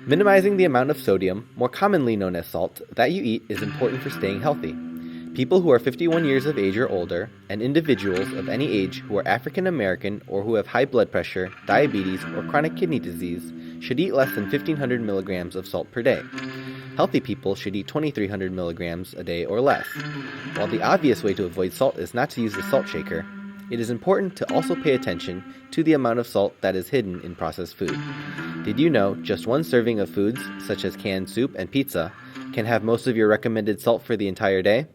Minimizing the amount of sodium, more commonly known as salt, that you eat is important for staying healthy. People who are 51 years of age or older, and individuals of any age who are African American or who have high blood pressure, diabetes, or chronic kidney disease should eat less than 1,500 milligrams of salt per day. Healthy people should eat 2,300 milligrams a day or less. While the obvious way to avoid salt is not to use the salt shaker, it is important to also pay attention to the amount of salt that is hidden in processed food. Did you know just one serving of foods, such as canned soup and pizza, can have most of your recommended salt for the entire day?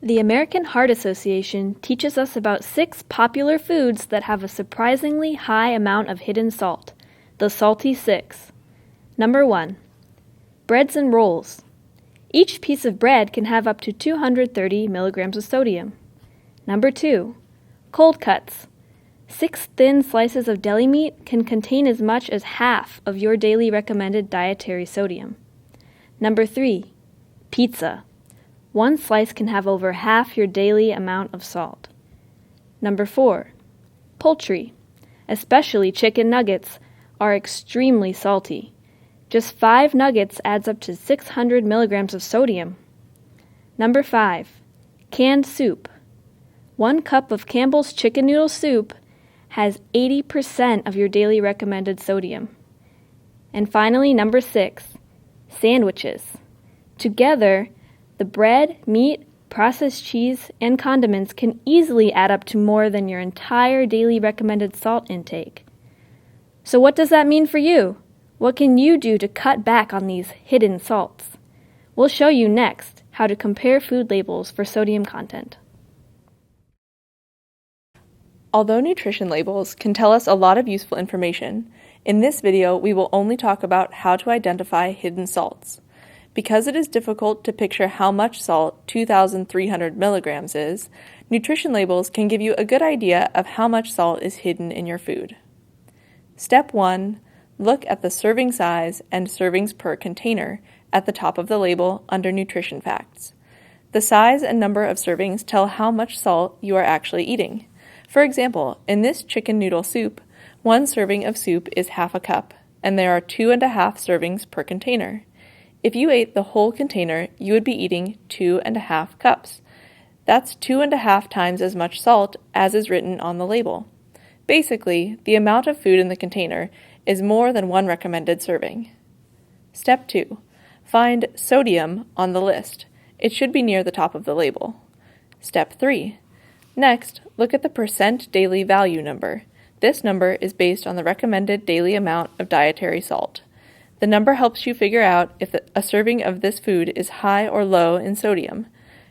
The American Heart Association teaches us about 6 popular foods that have a surprisingly high amount of hidden salt. The Salty 6. Number 1. Breads and rolls. Each piece of bread can have up to 230 milligrams of sodium. Number 2. Cold cuts. 6 thin slices of deli meat can contain as much as half of your daily recommended dietary sodium. Number 3. Pizza. 1 slice can have over half your daily amount of salt. Number 4. Poultry, especially chicken nuggets, are extremely salty. Just 5 nuggets adds up to 600 milligrams of sodium. Number 5. Canned soup. 1 cup of Campbell's chicken noodle soup has 80% of your daily recommended sodium. And finally, number 6. Sandwiches. Together, the bread, meat, processed cheese, and condiments can easily add up to more than your entire daily recommended salt intake. So what does that mean for you? What can you do to cut back on these hidden salts? We'll show you next how to compare food labels for sodium content. Although nutrition labels can tell us a lot of useful information, in this video we will only talk about how to identify hidden salts. Because it is difficult to picture how much salt 2,300 milligrams is, nutrition labels can give you a good idea of how much salt is hidden in your food. Step 1. Look at the serving size and servings per container at the top of the label under Nutrition Facts. The size and number of servings tell how much salt you are actually eating. For example, in this chicken noodle soup, 1 serving of soup is half a cup, and there are 2.5 servings per container. If you ate the whole container, you would be eating 2.5 cups. That's 2.5 times as much salt as is written on the label. Basically, the amount of food in the container is more than 1 recommended serving. Step 2. Find sodium on the list. It should be near the top of the label. Step 3. Next, look at the percent daily value number. This number is based on the recommended daily amount of dietary salt. The number helps you figure out if a serving of this food is high or low in sodium.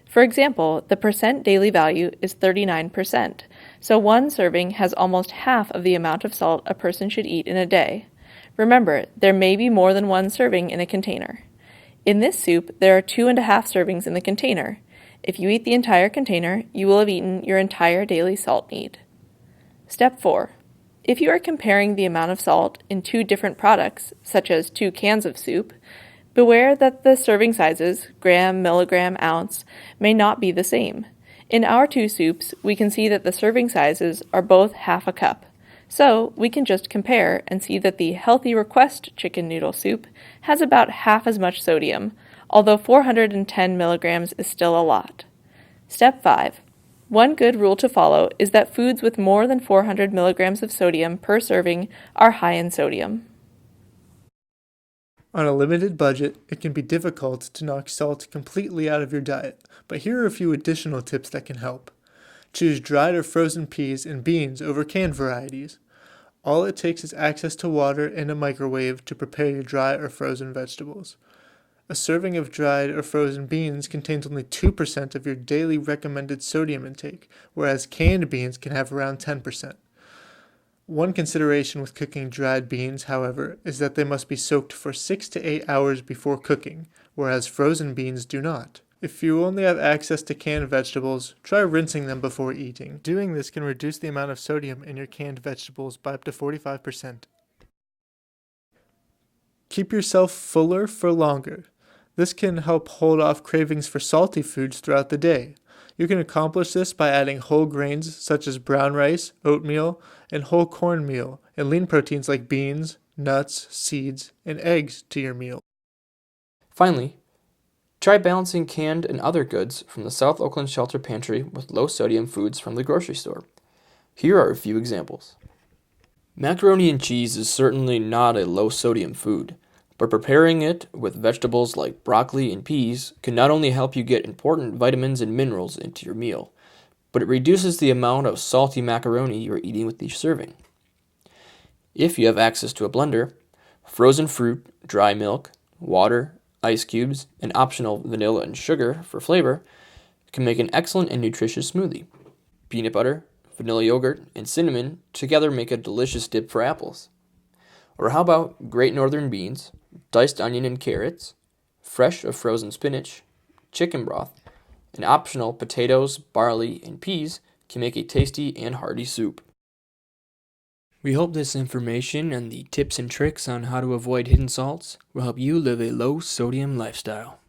For example, the percent daily value is 39%, so 1 serving has almost half of the amount of salt a person should eat in a day. Remember, there may be more than 1 serving in a container. In this soup, there are 2.5 servings in the container. If you eat the entire container, you will have eaten your entire daily salt need. Step 4. If you are comparing the amount of salt in 2 different products, such as 2 cans of soup, beware that the serving sizes, gram, milligram, ounce, may not be the same. In our 2 soups, we can see that the serving sizes are both half a cup. So we can just compare and see that the Healthy Request chicken noodle soup has about half as much sodium, although 410 milligrams is still a lot. Step 5. One good rule to follow is that foods with more than 400 milligrams of sodium per serving are high in sodium. On a limited budget, it can be difficult to knock salt completely out of your diet, but here are a few additional tips that can help. Choose dried or frozen peas and beans over canned varieties. All it takes is access to water and a microwave to prepare your dry or frozen vegetables. A serving of dried or frozen beans contains only 2% of your daily recommended sodium intake, whereas canned beans can have around 10%. One consideration with cooking dried beans, however, is that they must be soaked for 6 to 8 hours before cooking, whereas frozen beans do not. If you only have access to canned vegetables, try rinsing them before eating. Doing this can reduce the amount of sodium in your canned vegetables by up to 45%. Keep yourself fuller for longer. This can help hold off cravings for salty foods throughout the day. You can accomplish this by adding whole grains such as brown rice, oatmeal, and whole cornmeal, and lean proteins like beans, nuts, seeds, and eggs to your meal. Finally, try balancing canned and other goods from the South Oakland Shelter Pantry with low-sodium foods from the grocery store. Here are a few examples. Macaroni and cheese is certainly not a low-sodium food, but preparing it with vegetables like broccoli and peas can not only help you get important vitamins and minerals into your meal, but it reduces the amount of salty macaroni you're eating with each serving. If you have access to a blender, frozen fruit, dry milk, water, ice cubes, and optional vanilla and sugar for flavor can make an excellent and nutritious smoothie. Peanut butter, vanilla yogurt, and cinnamon together make a delicious dip for apples. Or how about Great Northern beans, diced onion and carrots, fresh or frozen spinach, chicken broth, and optional potatoes, barley, and peas can make a tasty and hearty soup. We hope this information and the tips and tricks on how to avoid hidden salts will help you live a low-sodium lifestyle.